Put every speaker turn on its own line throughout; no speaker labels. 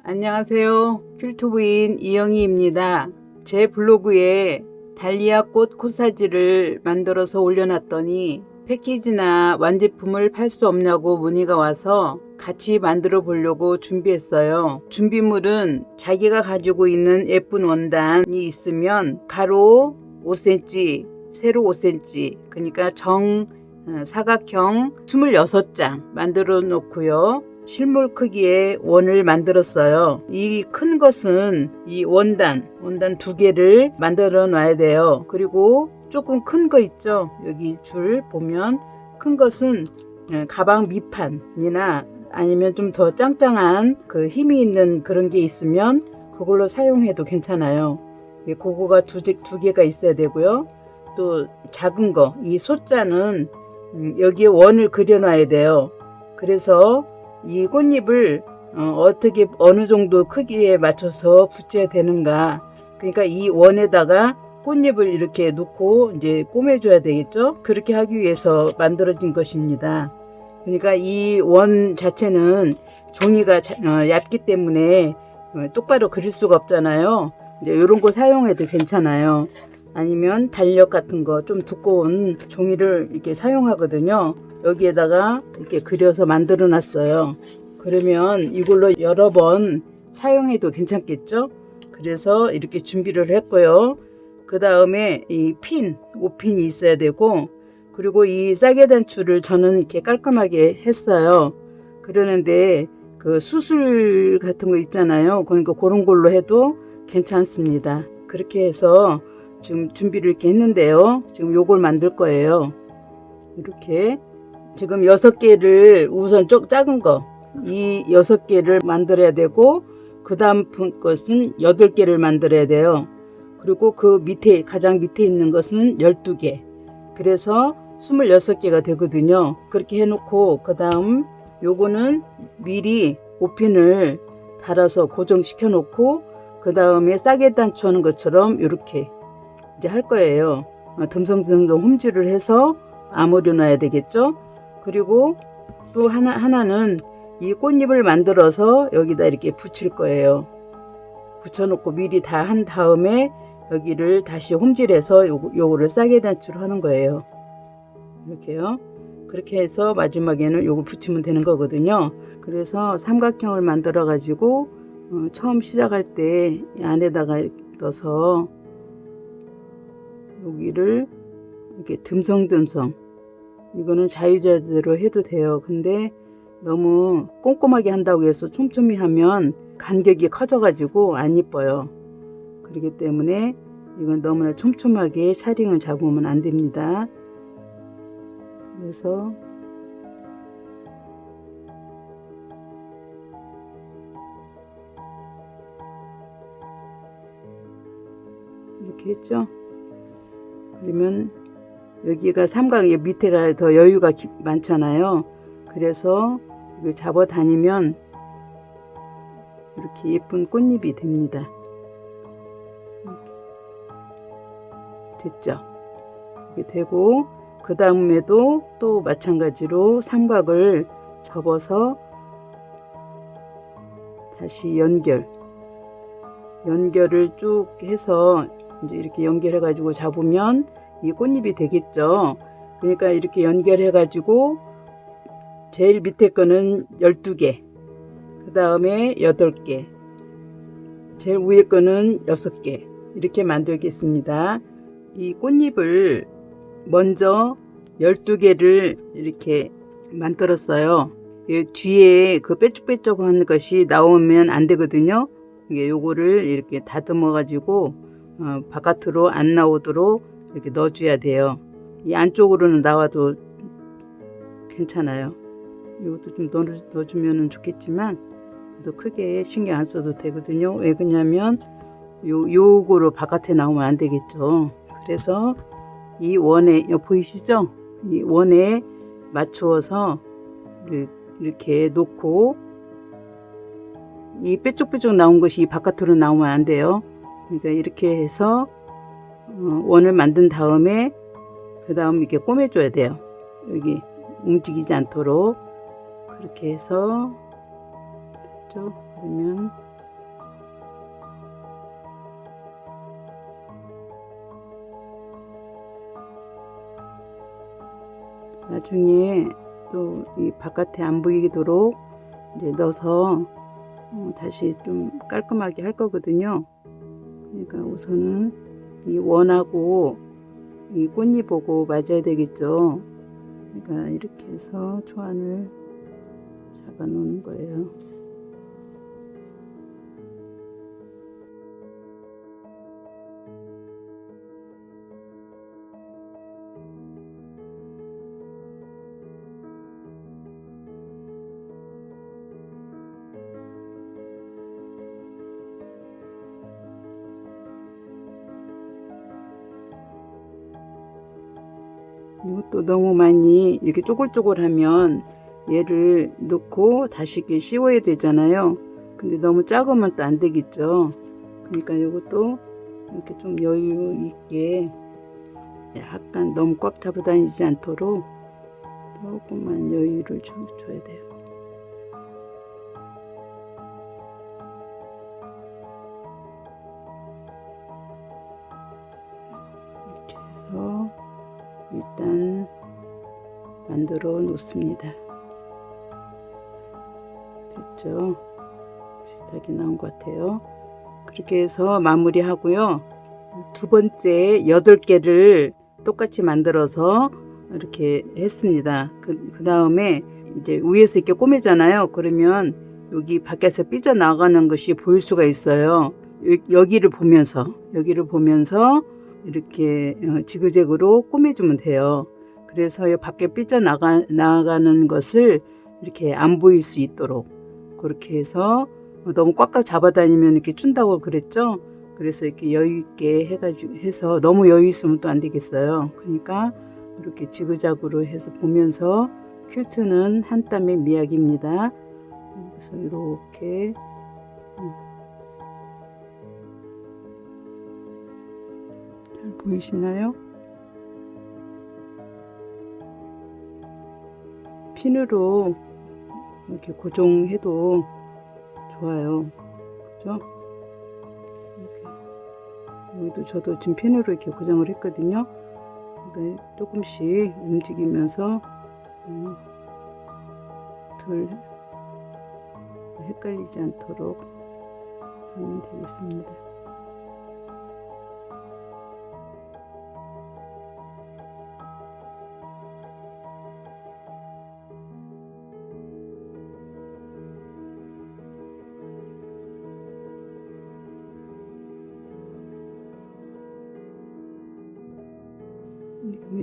안녕하세요. 퀼트부인 이영희입니다. 제 블로그에 달리아 꽃 코사지를 만들어서 올려놨더니 패키지나 완제품을 팔 수 없냐고 문의가 와서 같이 만들어 보려고 준비했어요. 준비물은 자기가 가지고 있는 예쁜 원단이 있으면 가로 5cm, 세로 5cm, 그러니까 사각형 26장 만들어 놓고요. 실물 크기의 원을 만들었어요. 이 큰 것은 이 원단 2개를 만들어 놔야 돼요. 그리고 조금 큰 거 있죠. 여기 줄 보면 큰 것은 가방 밑판이나 아니면 좀 더 짱짱한 그 힘이 있는 그런 게 있으면 그걸로 사용해도 괜찮아요. 그거가 두 개가 있어야 되고요. 또 작은 거, 이 소자는 여기에 원을 그려 놔야 돼요. 그래서 이 꽃잎을 어떻게 어느 정도 크기에 맞춰서 붙여야 되는가, 그러니까 이 원에다가 꽃잎을 이렇게 놓고 이제 꼬매줘야 되겠죠. 그렇게 하기 위해서 만들어진 것입니다. 그러니까 이 원 자체는 종이가 얇기 때문에 똑바로 그릴 수가 없잖아요. 이제 이런 거 사용해도 괜찮아요. 아니면 달력 같은 거 좀 두꺼운 종이를 이렇게 사용하거든요. 여기에다가 이렇게 그려서 만들어 놨어요. 그러면 이걸로 여러 번 사용해도 괜찮겠죠. 그래서 이렇게 준비를 했고요. 그 다음에 이 핀, 5핀이 있어야 되고, 그리고 이 싸게 단추를 저는 이렇게 깔끔하게 했어요. 그러는데 그 수술 같은 거 있잖아요. 그러니까 그런 걸로 해도 괜찮습니다. 그렇게 해서 지금 준비를 이렇게 했는데요. 지금 요걸 만들 거예요. 이렇게 지금 6개를 우선 작은 거, 이 6개를 만들어야 되고, 그 다음 것은 8개를 만들어야 돼요. 그리고 그 밑에, 가장 밑에 있는 것은 12개. 그래서 26개가 되거든요. 그렇게 해놓고, 그 다음 요거는 미리 5핀을 달아서 고정시켜 놓고, 그 다음에 싸게 단추하는 것처럼 이렇게 이제 할 거예요. 듬성듬성 홈질을 해서 아무려 놔야 되겠죠. 그리고 또 하나는 이 꽃잎을 만들어서 여기다 이렇게 붙일 거예요. 붙여놓고 미리 다 한 다음에 여기를 다시 홈질해서 요거를 싸게 단추를 하는 거예요. 이렇게요. 그렇게 해서 마지막에는 요걸 붙이면 되는 거거든요. 그래서 삼각형을 만들어 가지고 처음 시작할 때 이 안에다가 이렇게 넣어서 여기를 이렇게 듬성듬성, 이거는 자유자재로 해도 돼요. 근데 너무 꼼꼼하게 한다고 해서 촘촘히 하면 간격이 커져 가지고 안 이뻐요. 그렇기 때문에 이건 너무나 촘촘하게 샤링을 잡으면 안 됩니다. 그래서 이렇게 했죠. 그러면 여기가 삼각, 밑에가 더 여유가 많잖아요. 그래서 이걸 잡아 다니면 이렇게 예쁜 꽃잎이 됩니다. 이렇게 됐죠. 이렇게 되고, 그 다음에도 또 마찬가지로 삼각을 접어서 다시 연결을 쭉 해서 이제 이렇게 연결해 가지고 잡으면 이 꽃잎이 되겠죠. 그러니까 이렇게 연결해 가지고 제일 밑에 거는 12개, 그 다음에 8개, 제일 위에 거는 6개, 이렇게 만들겠습니다. 이 꽃잎을 먼저 12개를 이렇게 만들었어요. 뒤에 그 뾰족뾰족한 것이 나오면 안 되거든요. 요거를 이렇게 다듬어 가지고 바깥으로 안 나오도록 이렇게 넣어줘야 돼요. 이 안쪽으로는 나와도 괜찮아요. 이것도 좀 넣어주면 좋겠지만 또 크게 신경 안 써도 되거든요. 왜 그러냐면 요거로 바깥에 나오면 안 되겠죠. 그래서 이 원에, 보이시죠? 이 원에 맞추어서 이렇게 놓고, 이 뾰족뾰족 나온 것이 바깥으로 나오면 안 돼요. 그러니까 이렇게 해서 원을 만든 다음에 그 다음 이렇게 꼬매줘야 돼요. 여기 움직이지 않도록. 그렇게 해서 그러면 나중에 또 이 바깥에 안 보이도록 이제 넣어서 다시 좀 깔끔하게 할 거거든요. 그러니까 우선은 이 원하고 이 꽃잎하고 맞아야 되겠죠. 그러니까 이렇게 해서 초안을 잡아 놓는 거예요. 이것도 너무 많이 이렇게 쪼글쪼글하면 얘를 넣고 다시 이렇게 씌워야 되잖아요. 근데 너무 작으면 또 안 되겠죠. 그러니까 이것도 이렇게 좀 여유 있게 약간 너무 꽉 잡아 다니지 않도록 조금만 여유를 줘야 돼요. 이렇게 해서 일단 만들어 놓습니다. 됐죠? 비슷하게 나온 것 같아요. 그렇게 해서 마무리 하고요. 두 번째 8개를 똑같이 만들어서 이렇게 했습니다. 그 다음에 이제 위에서 이렇게 꼬매잖아요. 그러면 여기 밖에서 삐져나가는 것이 보일 수가 있어요. 여기를 보면서 이렇게 지그재그로 꼬매주면 돼요. 그래서 밖에 삐져나가는 것을 이렇게 안 보일 수 있도록 그렇게 해서 너무 꽉꽉 잡아다니면 이렇게 춘다고 그랬죠. 그래서 이렇게 여유 있게 해서 너무 여유 있으면 또 안 되겠어요. 그러니까 이렇게 지그자그로 해서 보면서 퀼트는 한 땀의 미학입니다. 그래서 이렇게 잘 보이시나요? 핀으로 이렇게 고정해도 좋아요. 그죠? 여기도 저도 지금 핀으로 이렇게 고정을 했거든요. 그러니까 조금씩 움직이면서 덜 헷갈리지 않도록 하면 되겠습니다.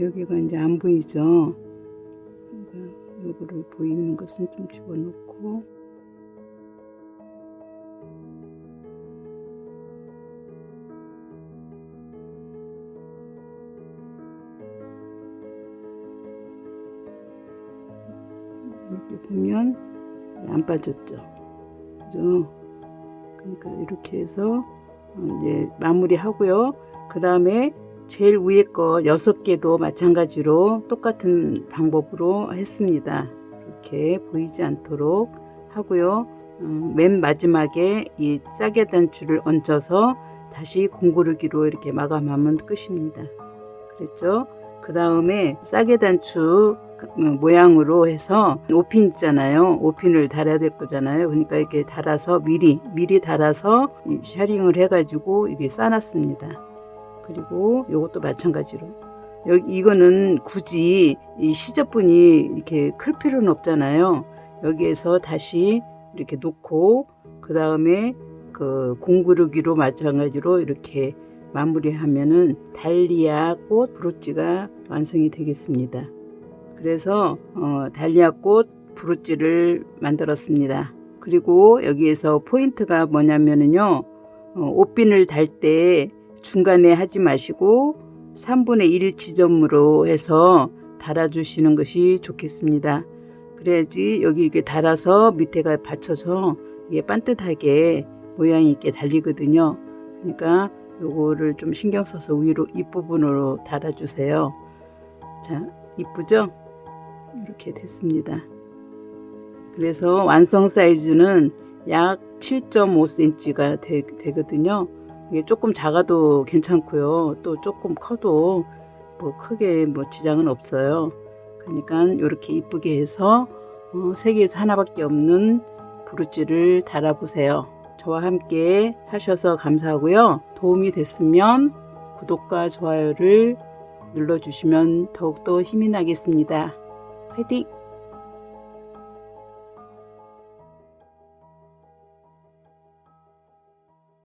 여기가 이제 안 보이죠. 그러니까 요거를 보이는 것은 좀 집어넣고 이렇게 보면 안 빠졌죠. 그죠? 그러니까 이렇게 해서 이제 마무리 하고요. 그 다음에 제일 위에 거 6개도 마찬가지로 똑같은 방법으로 했습니다. 이렇게 보이지 않도록 하고요. 맨 마지막에 이 싸게 단추를 얹어서 다시 공구르기로 이렇게 마감하면 끝입니다. 그랬죠? 그 다음에 싸게 단추 모양으로 해서 5핀 있잖아요. 5핀을 달아야 될 거잖아요. 그러니까 이렇게 달아서 미리 달아서 샤링을 해가지고 이게 싸놨습니다. 그리고 이것도 마찬가지로 이거는 굳이 이 시접분이 이렇게 클 필요는 없잖아요. 여기에서 다시 이렇게 놓고 그 다음에 그 공구르기로 마찬가지로 이렇게 마무리하면은 달리아 꽃 브로치가 완성이 되겠습니다. 그래서 달리아 꽃 브로치를 만들었습니다. 그리고 여기에서 포인트가 뭐냐면은요, 옷핀을 달 때 중간에 하지 마시고 3분의 1 지점으로 해서 달아주시는 것이 좋겠습니다. 그래야지 여기 이렇게 달아서 밑에가 받쳐서 이게 반듯하게 모양이 있게 달리거든요. 그러니까 요거를 좀 신경 써서 위로 윗부분으로 달아주세요. 자, 이쁘죠? 이렇게 됐습니다. 그래서 완성 사이즈는 약 7.5cm가 되거든요. 이게 조금 작아도 괜찮고요. 또 조금 커도 뭐 크게 뭐 지장은 없어요. 그러니까 이렇게 이쁘게 해서 세계에서 하나밖에 없는 브로치를 달아보세요. 저와 함께 하셔서 감사하고요. 도움이 됐으면 구독과 좋아요를 눌러주시면 더욱더 힘이 나겠습니다. 화이팅!